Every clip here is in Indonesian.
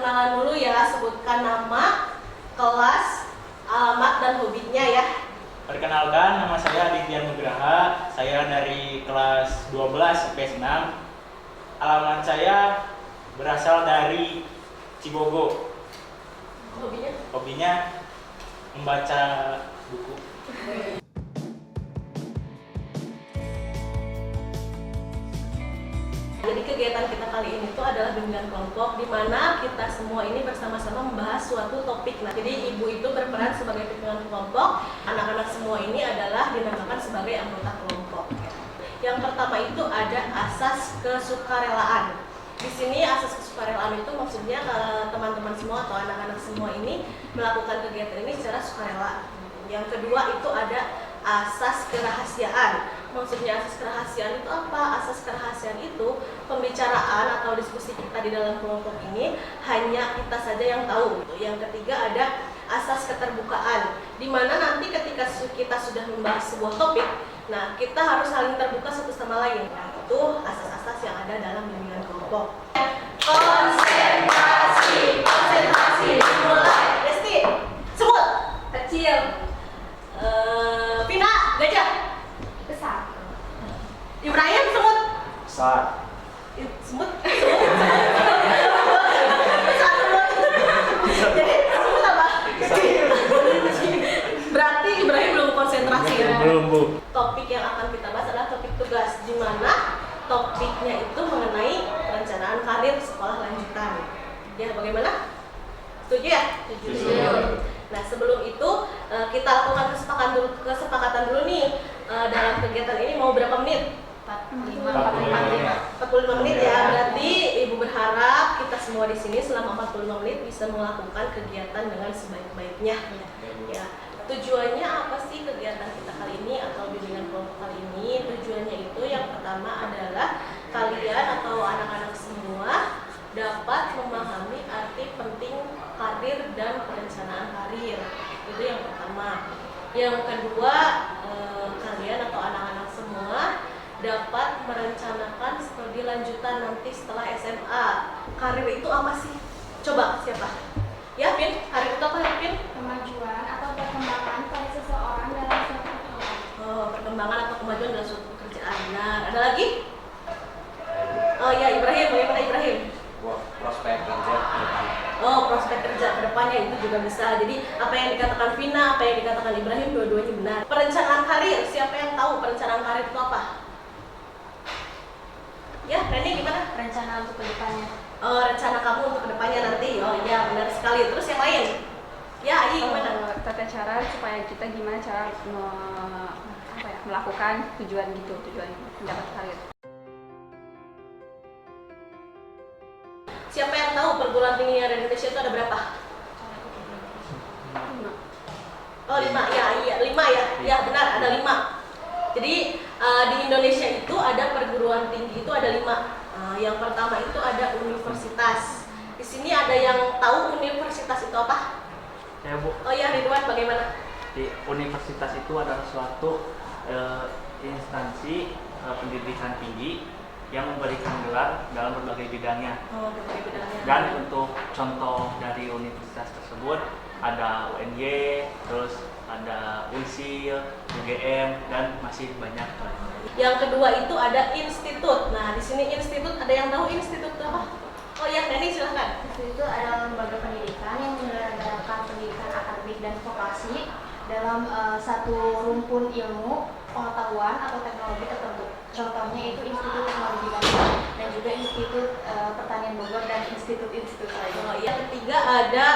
perkenalan dulu ya, sebutkan nama, kelas, alamat, dan hobinya ya. Perkenalkan, nama saya Aditya Nugraha. Saya dari kelas 12 IPS 6. Alamat saya berasal dari Cibogo. Hobinya? Hobinya membaca buku. Jadi kegiatan kita kali ini tuh adalah bimbingan kelompok, di mana kita semua ini bersama-sama membahas suatu topik. Nah, jadi ibu itu berperan sebagai pimpinan kelompok, anak-anak semua ini adalah dinamakan sebagai anggota kelompok. Yang pertama itu ada asas kesukarelaan. Di sini asas kesukarelaan itu maksudnya teman-teman semua atau anak-anak semua ini melakukan kegiatan ini secara sukarela. Yang kedua itu ada asas kerahasiaan. Maksudnya asas kerahasiaan itu apa? Asas kerahasiaan itu pembicaraan atau diskusi kita di dalam kelompok ini hanya kita saja yang tahu. Yang ketiga ada asas keterbukaan, di mana nanti ketika kita sudah membahas sebuah topik, nah kita harus saling terbuka satu sama lain. Nah, itu asas-asas yang ada dalam bimbingan kelompok. Konsentrasi, dimulai. Resti, sebut. Kecil. Vina, gajah. Besar. Ibrahim, semut. Besar. Semut. Jadi semut apa? Kecil. Berarti Ibrahim belum konsentrasi ya? Belum, Bu. Topik yang akan kita bahas adalah topik tugas, di mana topiknya itu mengenai perencanaan karir sekolah lanjutan. Ya, bagaimana? Setuju ya? Setuju. Nah, sebelum itu kita lakukan kesepakatan dulu nih. Dalam kegiatan ini mau berapa menit? 45 menit ya. Berarti Ibu berharap kita semua di sini selama 45 menit bisa melakukan kegiatan dengan sebaik-baiknya. Ya. Tujuannya apa sih kegiatan kita kali ini atau bimbingan kelompok kali ini? Tujuannya itu yang pertama adalah kalian atau anak-anak semua dapat memahami arti penting karir dan perencanaan karir. Itu yang pertama. Yang kedua, kalian atau anak-anak semua dapat merencanakan studi lanjutan nanti setelah SMA. Karir itu apa sih? Coba siapa? Ya, Pin, karir itu apa ya, Pin? Kemajuan atau perkembangan pada seseorang dalam suatu pekerjaan. Oh, perkembangan atau kemajuan dalam suatu pekerjaan. Benar. Ada lagi? Oh ya, Ibrahim, bagaimana Ibrahim? Prospek kerja ke depan. Oh, prospek kerja ke depannya itu juga bisa. Jadi apa yang dikatakan Vina, apa yang dikatakan Ibrahim, dua-duanya benar. Perencanaan karir, siapa yang tahu perencanaan karir itu apa? Ya, Reni gimana? Rencana untuk kedepannya. Oh, rencana kamu untuk kedepannya nanti. Oh iya, benar sekali. Terus yang lain? Ya, Ayi gimana? Tata cara supaya kita gimana cara melakukan tujuan mendapat karir. Siapa yang tahu perguruan tinggi yang ada di Indonesia itu ada berapa? 5. Oh, 5. Ya, 5 ya. Ya, benar, ada 5. Jadi di Indonesia itu ada perguruan tinggi itu ada 5. Yang pertama itu ada universitas. Di sini ada yang tahu universitas itu apa? Ya, Bu. Oh ya, Ridwan, bagaimana? Di universitas itu adalah suatu instansi pendidikan tinggi yang memberikan gelar dalam berbagai bidangnya. Oh, berbagai bidangnya. Dan untuk contoh dari universitas tersebut ada UNY, terus ada UNSIL, UGM, dan masih banyak. Yang kedua itu ada institut. Nah, di sini institut, ada yang tahu institut itu apa? Oh ya, Neni silahkan. Itu adalah lembaga pendidikan yang menyelenggarakan pendidikan akademik dan vokasi dalam satu rumpun ilmu, pengetahuan atau teknologi tertentu. Contohnya itu Institut Teknologi Bandung dan juga Institut Pertanian Bogor dan institut-institut lain. Oh, yang ketiga ada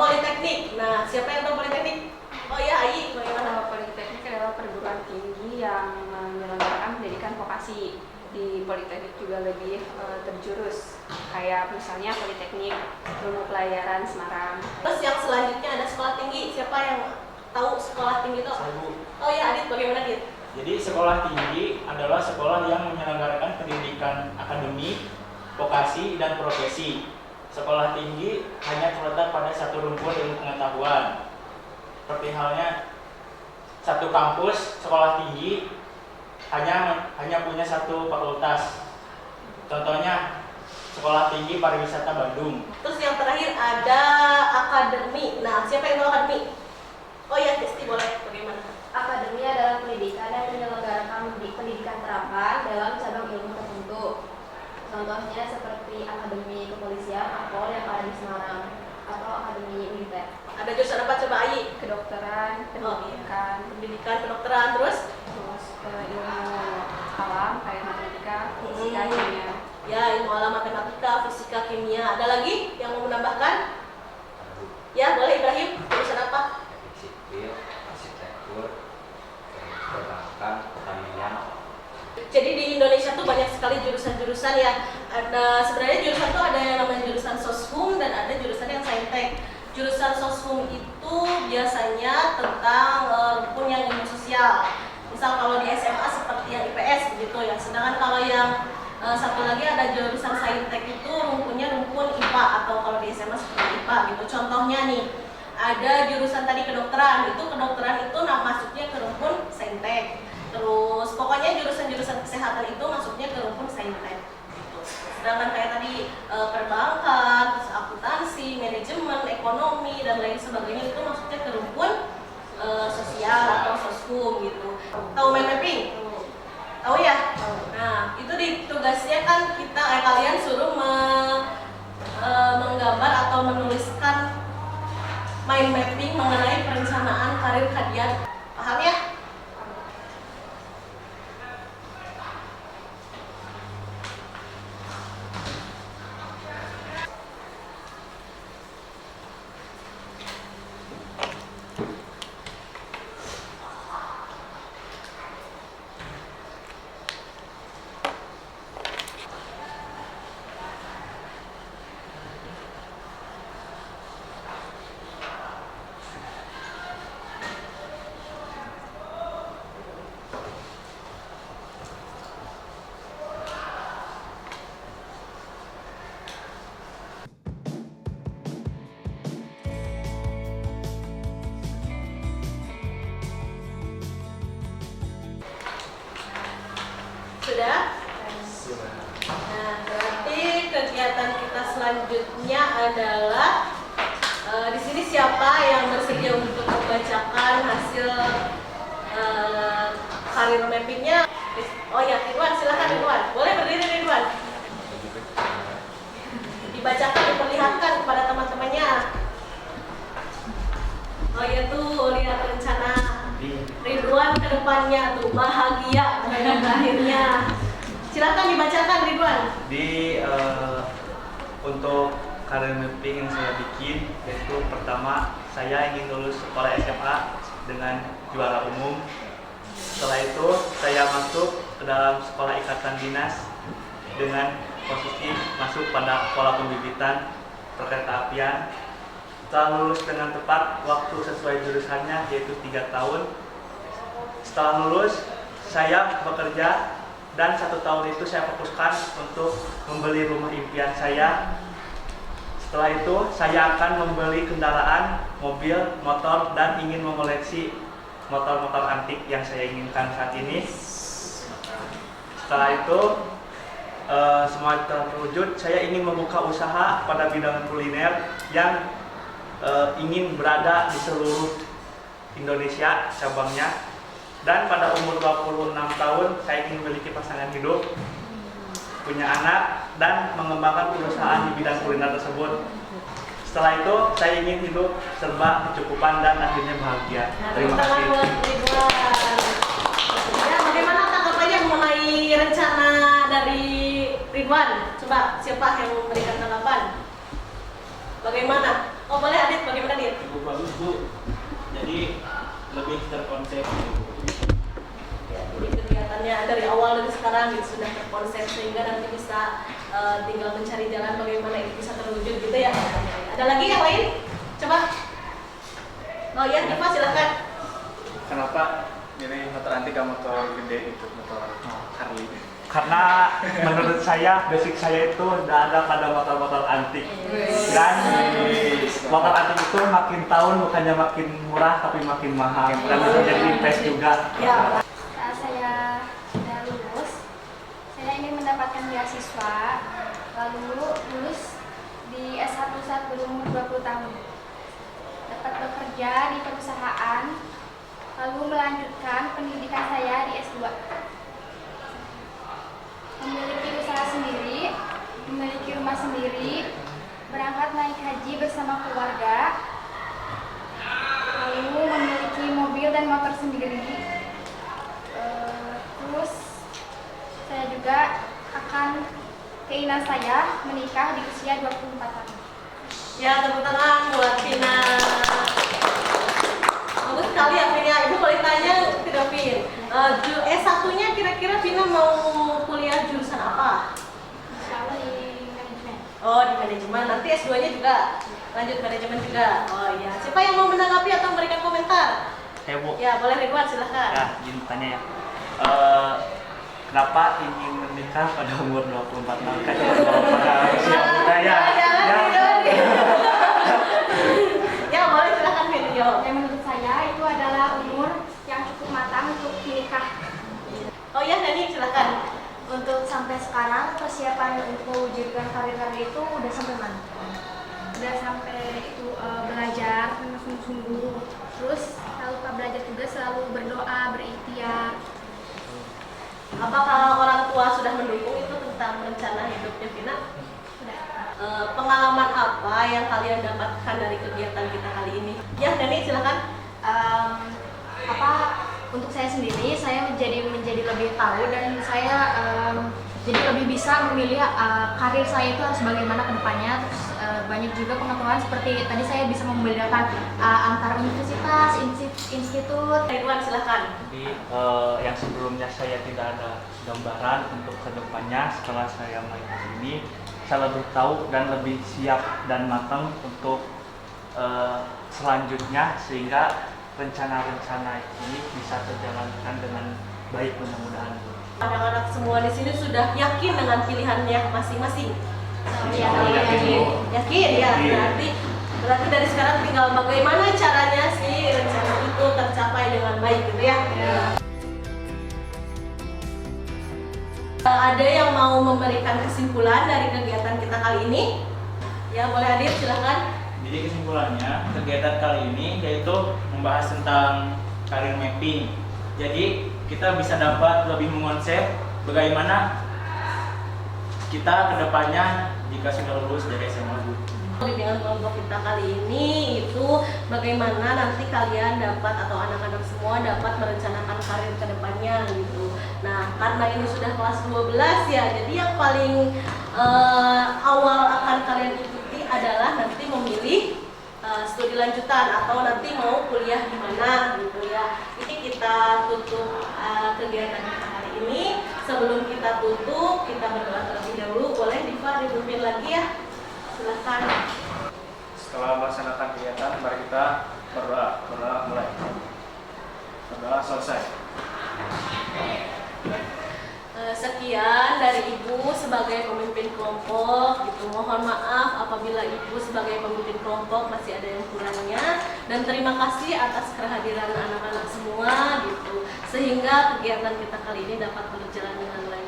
Politeknik. Nah, siapa yang tahu Politeknik? Oh ya, Ayi, bagaimana? Politeknik adalah perguruan tinggi yang menyelenggarakan pendidikan vokasi. Di Politeknik juga lebih terjurus, kayak misalnya Politeknik Ilmu Pelayaran Semarang. Terus yang selanjutnya ada sekolah tinggi. Siapa yang tahu sekolah tinggi itu? Oh ya, Adit, bagaimana Adit? Jadi sekolah tinggi adalah sekolah yang menyelenggarakan pendidikan akademik, vokasi, dan profesi. Sekolah tinggi hanya terletak pada satu rumpun ilmu pengetahuan. Seperti halnya satu kampus sekolah tinggi hanya punya satu fakultas. Contohnya Sekolah Tinggi Pariwisata Bandung. Terus yang terakhir ada akademi. Nah, siapa yang tahu akademi? Oh ya, Desti boleh. Bagaimana? Akademi adalah pendidikan yang menyelenggarakan pendidikan terapan dalam cabang ilmu tertentu. Contohnya seperti Akademi Kepolisian (AKPOL) yang ada di Semarang atau Akademi Militer. Ada jurusan apa coba Ayi? Kedokteran, pendidikan, Pendidikan kedokteran terus? ilmu alam kayak matematika, fisika, kimia. Ya, ilmu alam, matematika, fisika, kimia. Ada lagi yang mau menambahkan? Ya, boleh Ibrahim. Jurusan apa? Sipil, arsitektur, perbankan, pertanian. Jadi di Indonesia tuh banyak sekali jurusan-jurusan ya. Ada sebenarnya jurusan tuh ada yang namanya jurusan soshum dan ada jurusan yang saintek. Jurusan soshum itu biasanya tentang rumpun yang ilmu sosial. Misal kalau di SMA seperti yang IPS begitu ya. Sedangkan kalau yang satu lagi ada jurusan saintek itu rumpunnya rumpun IPA atau kalau di SMA seperti IPA gitu. Contohnya nih, ada jurusan tadi kedokteran. Itu kedokteran itu masuknya ke rumpun saintek. Terus pokoknya jurusan-jurusan kesehatan itu masuknya ke rumpun saintek. Gitu. Sedangkan kayak tadi perbankan, terus akuntansi, manajemen, ekonomi dan lain sebagainya itu masuknya ke rumpun sosial atau soshum gitu. Tahu mind mapping? Tahu ya? Nah, itu tugasnya kan kita kalian suruh menggambar atau menuliskan mind mapping mengenai perencanaan karir kalian. Paham ya? Sudah? Nah, berarti kegiatan kita selanjutnya adalah di sini siapa yang bersedia untuk membacakan hasil karir mappingnya? Oh ya, Ridwan, silakan Ridwan. Boleh berdiri Ridwan. Dibacakan, diperlihatkan kepada teman-temannya. Oh ya tuh, lihat rencana Ridwan ke depannya tuh bahagia dengan akhirnya. Silakan dibacakan Ridwan. Untuk karir mapping yang saya bikin, yaitu pertama saya ingin lulus sekolah SMA dengan juara umum. Setelah itu saya masuk ke dalam sekolah ikatan dinas dengan posisi masuk pada pola pembibitan perkereta-apian. Setelah lulus dengan tepat waktu sesuai jurusannya, yaitu 3 tahun. Setelah lulus saya bekerja dan 1 tahun itu saya fokuskan untuk membeli rumah impian saya. Setelah itu saya akan membeli kendaraan, mobil, motor, dan ingin mengoleksi motor-motor antik yang saya inginkan saat ini. Setelah itu semua terwujud, saya ingin membuka usaha pada bidang kuliner yang ingin berada di seluruh Indonesia cabangnya. Dan pada umur 26 tahun saya ingin memiliki pasangan hidup, punya anak, dan mengembangkan perusahaan di bidang kuliner tersebut. Setelah itu saya ingin hidup serba kecukupan dan akhirnya bahagia. Terima kasih. Ya, bagaimana tanggapannya mengenai rencana dari Ridwan? Coba siapa yang memberikan tanggapan? Bagaimana? Oh boleh Adit, bagaimana Adit? Cukup bagus Bu. Jadi lebih terkonsep. Jadi kegiatannya dari awal dari sekarang gitu, sudah terkonsep sehingga nanti bisa tinggal mencari jalan bagaimana itu bisa terwujud gitu ya. Ada lagi yang lain? Coba. Oh ya, Diva silakan. Kenapa milih motor antik atau motor gede itu, motor Harley? Karena menurut saya basic saya itu udah ada pada motor-motor antik. Dan motor antik itu makin tahun bukannya makin murah tapi makin mahal. Dan bisa jadi invest juga. Ya. Saat saya sudah lulus, saya ingin mendapatkan beasiswa, lalu lulus di S1 saat berumur 20 tahun. Dapat bekerja di perusahaan, lalu melanjutkan pendidikan saya di S2. Memiliki usaha sendiri, memiliki rumah sendiri, berangkat naik haji bersama keluarga, lalu memiliki mobil dan motor sendiri. Terus saya juga keinginan saya menikah di usia 24 tahun. Ya, tepuk tangan buat Vina. Bagus sekali ya Vina. Ibu boleh tanya tidak Vin? S1-nya kira-kira Vina mau kuliah jurusan apa? Insya Allah di manajemen. Oh, di manajemen. Nanti S2-nya juga lanjut manajemen juga. Oh iya. Siapa yang mau menanggapi atau memberikan komentar? Ya Bu. Ya, boleh Ridwan, silahkan. Ya, izin tanya ya. Kenapa ingin menikah pada umur 24 tahun? Kan pada usia muda ya. Ya, boleh silahkan Vin. Dan menurut saya itu adalah umur yang cukup matang untuk menikah. Oh iya, Nani silahkan. Untuk sampai sekarang persiapan untuk mewujudkan karir-karir itu udah sampai mana? Udah sampai itu belajar dengan sungguh-sungguh. Terus tak lupa belajar juga, selalu berdoa, berikhtiar. Apakah orang tua sudah mendukung itu tentang rencana hidupnya Vina? Udah. Pengalaman apa yang kalian dapatkan dari kegiatan kita kali ini? Ya, Nani silahkan. Untuk saya sendiri, saya menjadi lebih tahu dan saya jadi lebih bisa memilih karir saya itu harus bagaimana ke depannya. Terus banyak juga pengetahuan seperti tadi saya bisa membedakan antara universitas, institut. Ridwan silahkan. Jadi yang sebelumnya saya tidak ada gambaran untuk kedepannya, setelah saya main di sini, saya lebih tahu dan lebih siap dan matang untuk selanjutnya, sehingga rencana-rencana ini bisa terjalankan dengan baik mudah-mudahan. Anak-anak semua di sini sudah yakin dengan pilihannya masing-masing. Yakin ya. Berarti dari sekarang tinggal bagaimana caranya sih rencana itu tercapai dengan baik gitu ya. Ada yang mau memberikan kesimpulan dari kegiatan kita kali ini? Ya, boleh hadir silahkan. Jadi kesimpulannya, kegiatan kali ini yaitu membahas tentang career mapping. Jadi kita bisa dapat lebih mengonsep bagaimana kita kedepannya jika sudah lulus dari SMA. Bimbingan kelompok kita kali ini itu bagaimana nanti kalian dapat atau anak-anak semua dapat merencanakan karir kedepannya gitu. Nah, karena ini sudah kelas 12 ya, jadi yang paling awal akan kalian ikuti adalah nanti memilih studi lanjutan atau nanti mau kuliah di mana gitu ya. Ini kita tutup kegiatan kita hari ini. Sebelum kita tutup, kita berdoa terlebih dahulu. Boleh Diva dipimpin lagi ya? Silakan. Setelah melaksanakan kegiatan, mari kita berdoa. Berdoa mulai. Berdoa selesai. Sekian dari Ibu sebagai pemimpin kelompok gitu. Mohon maaf apabila Ibu sebagai pemimpin kelompok masih ada yang kurangnya, dan terima kasih atas kehadiran anak-anak semua gitu, sehingga kegiatan kita kali ini dapat berjalan dengan lancar.